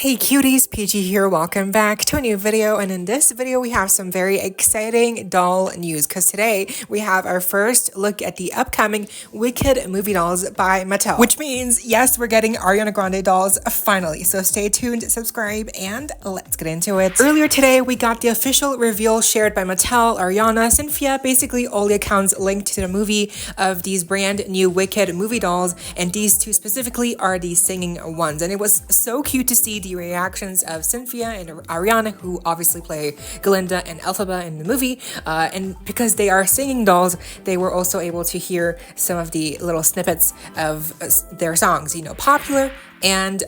Hey cuties, PeachY here. Welcome back to a new video, and in this video we have some very exciting doll news because today we have our first look at the upcoming Wicked movie dolls by Mattel, which means yes, we're getting Ariana Grande dolls finally. So stay tuned, subscribe, and let's get into it. Earlier today we got the official reveal shared by Mattel, Ariana, Cynthia, basically all the accounts linked to the movie of these brand new Wicked movie dolls, and these two specifically are the singing ones, and it was so cute to see the reactions of Cynthia and Ariana, who obviously play Glinda and Alaba in the movie, and because they are singing dolls, they were also able to hear some of the little snippets of their songs, you know, Popular and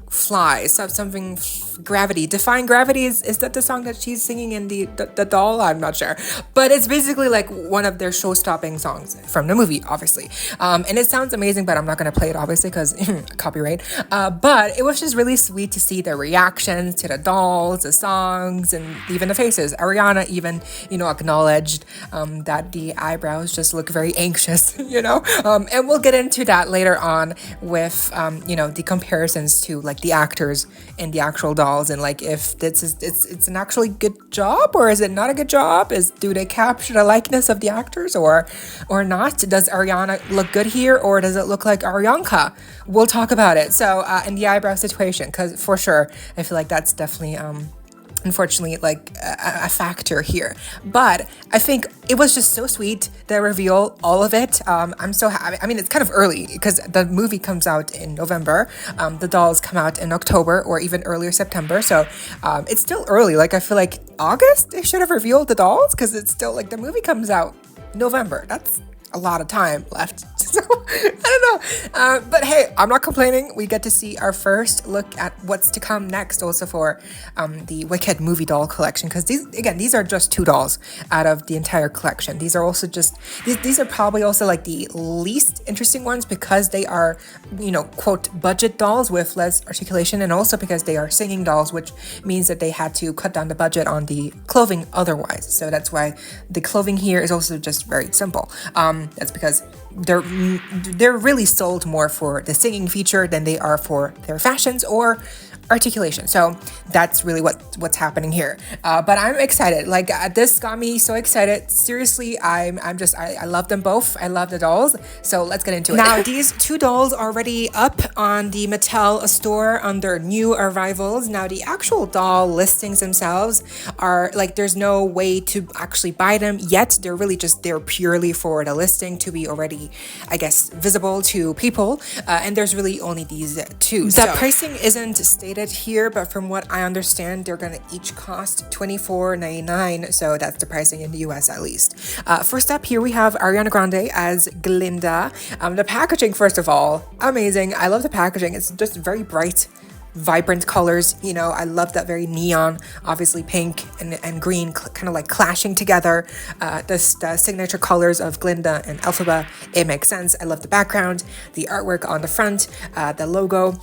Fly, so something Gravity. Defying Gravity, is that the song that she's singing in the doll? I'm not sure, but it's basically like one of their show-stopping songs from the movie, obviously, and it sounds amazing, but I'm not gonna play it obviously because copyright, but it was just really sweet to see the reactions to the dolls, the songs, and even the faces. Ariana even, you know, acknowledged that the eyebrows just look very anxious, you know, and we'll get into that later on with you know, the comparisons to like the actors in the actual dolls, and like if this is it's an actually good job or is it not a good job, do they capture the likeness of the actors or not? Does Ariana look good here, or does it look like Arianka? We'll talk about it. So in the eyebrow situation, because for sure I feel like that's definitely unfortunately like a factor here, but I think it was just so sweet, the reveal, all of it. I'm so happy. I mean, it's kind of early because the movie comes out in November, the dolls come out in October or even earlier September, so it's still early. Like I feel like August they should have revealed the dolls, because it's still like the movie comes out November. That's a lot of time left. So I don't know, but hey, I'm not complaining. We get to see our first look at what's to come next also for the Wicked movie doll collection, because these are just two dolls out of the entire collection. These are also just these are probably also like the least interesting ones, because they are, you know, quote, budget dolls with less articulation, and also because they are singing dolls, which means that they had to cut down the budget on the clothing otherwise. So that's why the clothing here is also just very simple. That's because they're really sold more for the singing feature than they are for their fashions or articulation. So that's really what's happening here. But I'm excited. Like this got me so excited. Seriously, I love them both. I love the dolls. So let's get into it. Now these two dolls are already up on the Mattel store under new arrivals. Now the actual doll listings themselves are like, there's no way to actually buy them yet. They're purely for the listing to be already, I guess, visible to people. And there's really only these two. The pricing isn't stated here, but from what I understand, they're gonna each cost $24.99, so that's the pricing in the US at least. First up here we have Ariana Grande as Glinda. The packaging, first of all, amazing. I love the packaging. It's just very bright, vibrant colors, you know. I love that very neon, obviously pink and green kind of like clashing together. The signature colors of Glinda and Alaba, it makes sense. I love the background, the artwork on the front, the logo,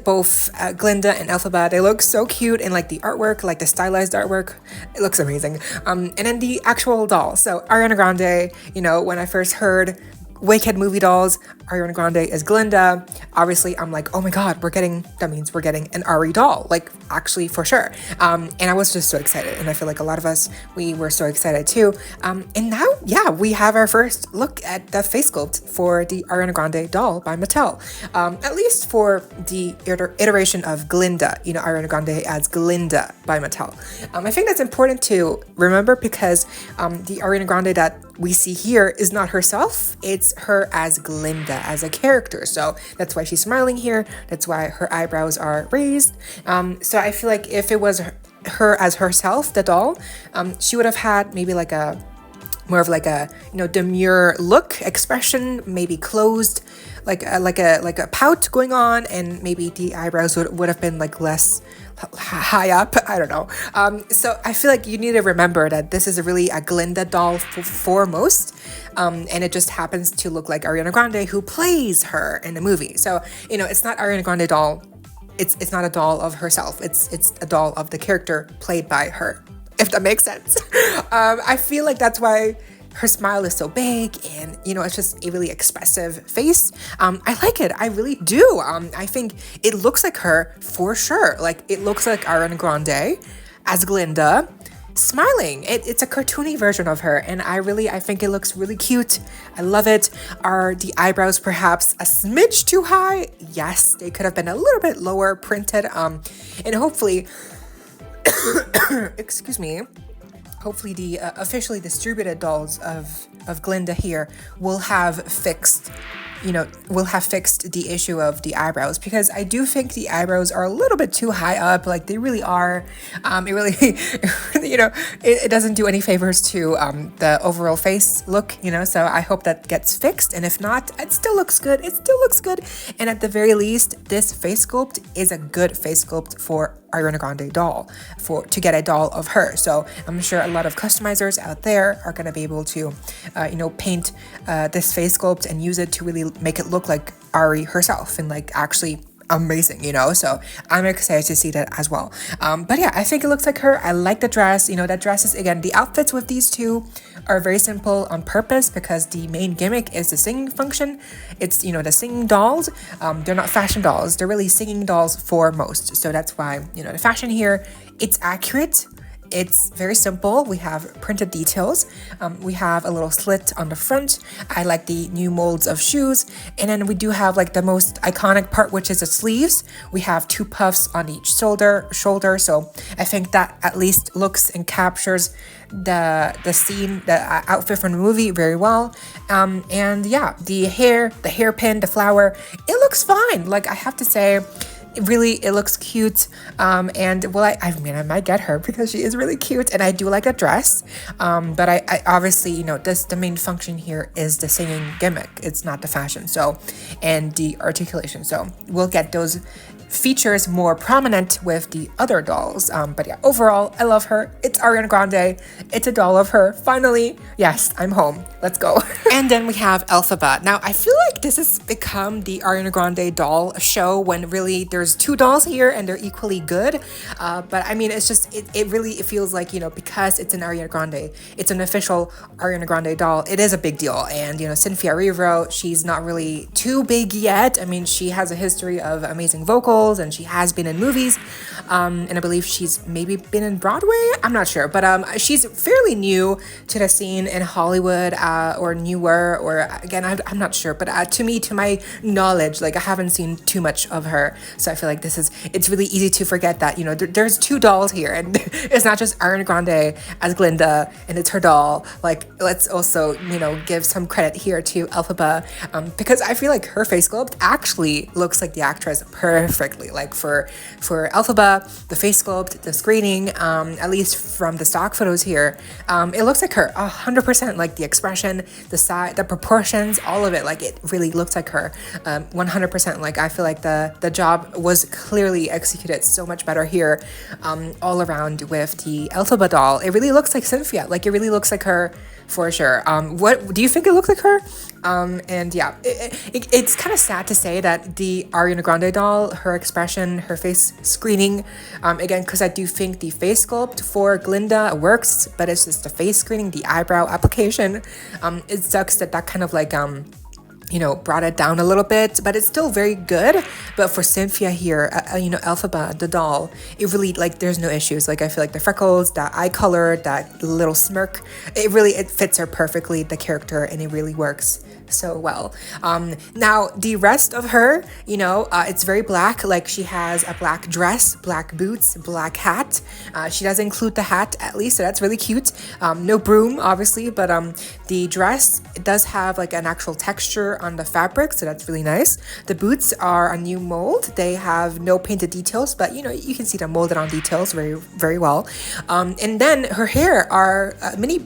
both Glinda and Alaba, they look so cute, and like the artwork, like the stylized artwork, it looks amazing. And then the actual doll, so Ariana Grande, you know, when I first heard Wicked movie dolls, Ariana Grande is Glinda, obviously I'm like, oh my god, that means we're getting an Ari doll, like actually for sure. And I was just so excited, and I feel like a lot of us, we were so excited too. And now, yeah, we have our first look at the face sculpt for the Ariana Grande doll by Mattel, at least for the iteration of Glinda, you know, Ariana Grande as Glinda by Mattel. I think that's important to remember, because the Ariana Grande that we see here is not herself, it's her as Glinda, as a character. So that's why she's smiling here, that's why her eyebrows are raised. So I feel like if it was her as herself, the doll, she would have had maybe like a more of like a, you know, demure look, expression, maybe closed, like a pout going on, and maybe the eyebrows would have been like less high up. I don't know. So I feel like you need to remember that this is really a Glinda doll foremost, and it just happens to look like Ariana Grande, who plays her in the movie. So, you know, it's not Ariana Grande doll. It's not a doll of herself. It's a doll of the character played by her, if that makes sense. I feel like that's why her smile is so big, and it's just a really expressive face. I like it. I really do. I think it looks like her for sure. Like, it looks like Ariana Grande as Glinda smiling. It's a cartoony version of her, and I think it looks really cute. I love it. Are the eyebrows perhaps a smidge too high? Yes, they could have been a little bit lower printed. And hopefully, excuse me, hopefully the officially distributed dolls of Glinda here will have fixed the issue of the eyebrows, because I do think the eyebrows are a little bit too high up. Like, they really are. It really, it doesn't do any favors to the overall face look, so I hope that gets fixed. And if not, it still looks good. And at the very least, this face sculpt is a good face sculpt for Ariana Grande doll, to get a doll of her. So I'm sure a lot of customizers out there are going to be able to paint this face sculpt and use it to really make it look like Ari herself, and like actually amazing, so I'm excited to see that as well. But yeah, I think it looks like her. I like the dress. That dress is, again, the outfits with these two are very simple on purpose, because the main gimmick is the singing function. It's the singing dolls. They're not fashion dolls, they're really singing dolls foremost. So that's why the fashion here, it's accurate. It's very simple. We have printed details. We have a little slit on the front. I like the new molds of shoes. And then we do have like the most iconic part, which is the sleeves. We have 2 puffs on each shoulder. So I think that at least looks and captures the scene, the outfit from the movie very well. And yeah, the hairpin, the flower, it looks fine. Like, I have to say, it looks cute. And well, I might get her because she is really cute, and I do like a dress. But I obviously, the main function here is the singing gimmick. It's not the fashion. So, and the articulation. So we'll get those features more prominent with the other dolls. But yeah, overall, I love her. It's Ariana Grande. It's a doll of her. Finally, yes, I'm home. Let's go. And then we have Alaba. Now, I feel like this has become the Ariana Grande doll show, when really there's 2 dolls here and they're equally good. But I mean, it's just, it feels like, because it's an Ariana Grande, it's an official Ariana Grande doll, it is a big deal. And, Cynthia Erivo, she's not really too big yet. I mean, she has a history of amazing vocals, and she has been in movies. And I believe she's maybe been in Broadway. I'm not sure, but she's fairly new to the scene in Hollywood, or newer, or again, I'm not sure. But to my knowledge, like, I haven't seen too much of her. So I feel like it's really easy to forget that, there's 2 dolls here, and it's not just Ariana Grande as Glinda and it's her doll. Like, let's also, give some credit here to Alaba, because I feel like her face sculpt actually looks like the actress perfectly. Like, for Alaba, the face sculpt, the screening, at least from the stock photos here, it looks like her 100%. Like, the expression, the size, the proportions, all of it, like, it really looks like her 100%. Like, I feel like the job was clearly executed so much better here, all around with the Alaba doll. It really looks like Cynthia. Like, it really looks like her for sure. What do you think it looks like her? And yeah, it's kind of sad to say that the Ariana Grande doll, her expression, her face screening, again, because I do think the face sculpt for Glinda works, but it's just the face screening, the eyebrow application. It sucks that kind of like brought it down a little bit, but it's still very good. But for Cynthia here, Alaba, the doll, it really, like, there's no issues. Like, I feel like the freckles, that eye color, that little smirk, it fits her perfectly, the character, and it really works so well. Now the rest of her, it's very black. Like, she has a black dress, black boots, black hat. She does include the hat, at least, so that's really cute. No broom, obviously, but the dress, it does have like an actual texture on the fabric, so that's really nice. The boots are a new mold. They have no painted details, but you can see the molded on details very, very well. And then her hair are mini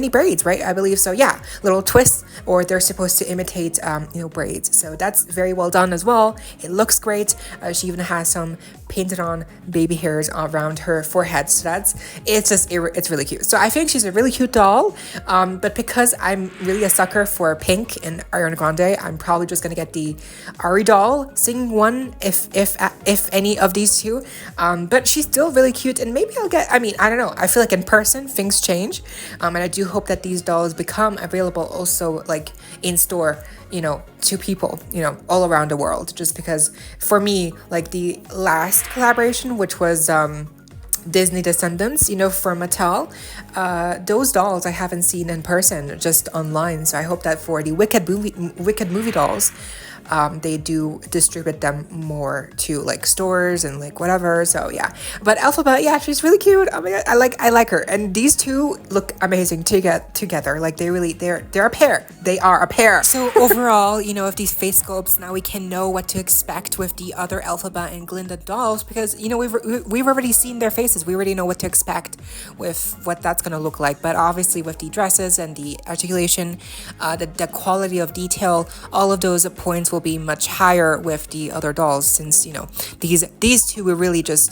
braids, right? I believe so. Yeah, little twists, or they're supposed to imitate braids. So that's very well done as well. It looks great. She even has some painted on baby hairs around her forehead. So it's really cute. So I think she's a really cute doll. But because I'm really a sucker for Pink and Ariana Grande, I'm probably just gonna get the Ari doll singing one, if any of these two. But she's still really cute, and maybe I'll get. I mean, I don't know. I feel like in person things change, and I do hope that these dolls become available also like in store, to people, all around the world. Just because for me, like the last collaboration, which was Disney Descendants, for Mattel, those dolls I haven't seen in person, just online. So I hope that for the Wicked movie dolls, they do distribute them more to like stores and like whatever. So yeah, but Alphaba, yeah, she's really cute. Oh my god, I like her, and these two look amazing together. Like they're a pair. They are a pair. So overall, of these face sculpts, now we can know what to expect with the other Alphaba and Glinda dolls, because we've already seen their faces. We already know what to expect with what that's gonna look like. But obviously with the dresses and the articulation, the quality of detail, all of those points will be much higher with the other dolls, since these two were really just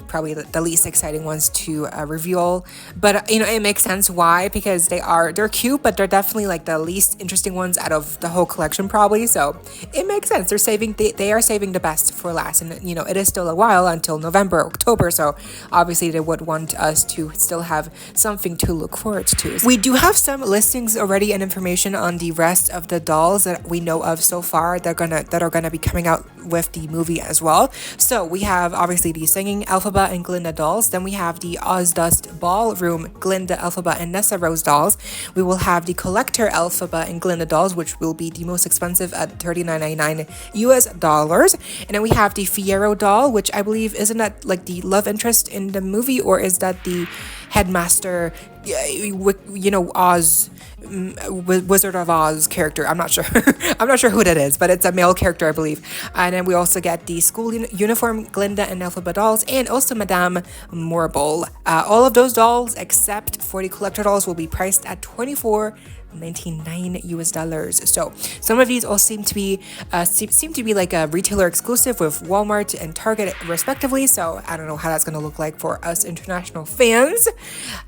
probably the least exciting ones to reveal. But it makes sense why, because they're cute, but they're definitely like the least interesting ones out of the whole collection probably. So it makes sense. They are saving the best for last, and it is still a while until November, October, so obviously they would want us to still have something to look forward to. We do have some listings already and information on the rest of the dolls that we know of so far that are gonna be coming out with the movie as well. So we have obviously the singing Alphaba and Glinda dolls. Then we have the Ozdust Ballroom Glinda, Alphaba, and Nessa Rose dolls. We will have the collector Alphaba and Glinda dolls, which will be the most expensive at $39.99 US. And then we have the Fiyero doll, which I believe, isn't that like the love interest in the movie, or is that the headmaster, Oz, Wizard of Oz character? I'm not sure. I'm not sure who that is, but it's a male character, I believe. And then we also get the school uniform Glinda and Alphaba dolls, and also Madame Morble. All of those dolls, except for the collector dolls, will be priced at $24.99 US. So some of these all seem to be like a retailer exclusive with Walmart and Target respectively. So I don't know how that's going to look like for us international fans.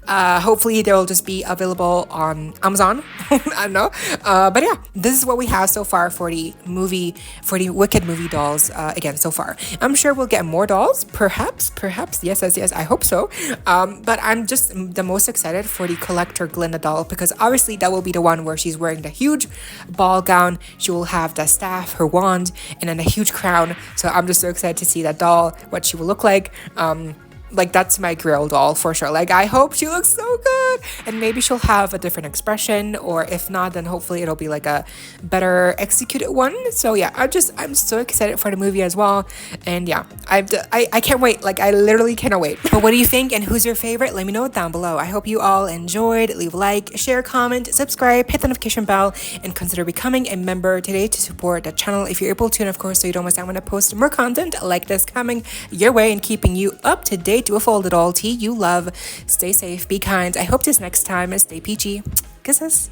Hopefully they'll just be available on Amazon. I don't know. But yeah, this is what we have so far for the Wicked movie dolls. Again, so far I'm sure we'll get more dolls, perhaps. Yes, I hope so. But I'm just the most excited for the collector Glinda doll, because obviously that will be the one where she's wearing the huge ball gown. She will have the staff, her wand, and then a huge crown. So I'm just so excited to see that doll, what she will look like. Like that's my girl doll for sure. Like I hope she looks so good, and maybe she'll have a different expression, or if not, then hopefully it'll be like a better executed one. So yeah, I'm so excited for the movie as well, and yeah, I can't wait. Like I literally cannot wait. But what do you think, and who's your favorite? Let me know down below. I hope you all enjoyed. Leave a like, share, comment, subscribe, hit the notification bell, and consider becoming a member today to support the channel if you're able to, and of course so you don't miss out when I post more content like this coming your way and keeping you up to date with all the doll tea you love. Stay safe, be kind. I hope this next time. Stay peachy. Kisses.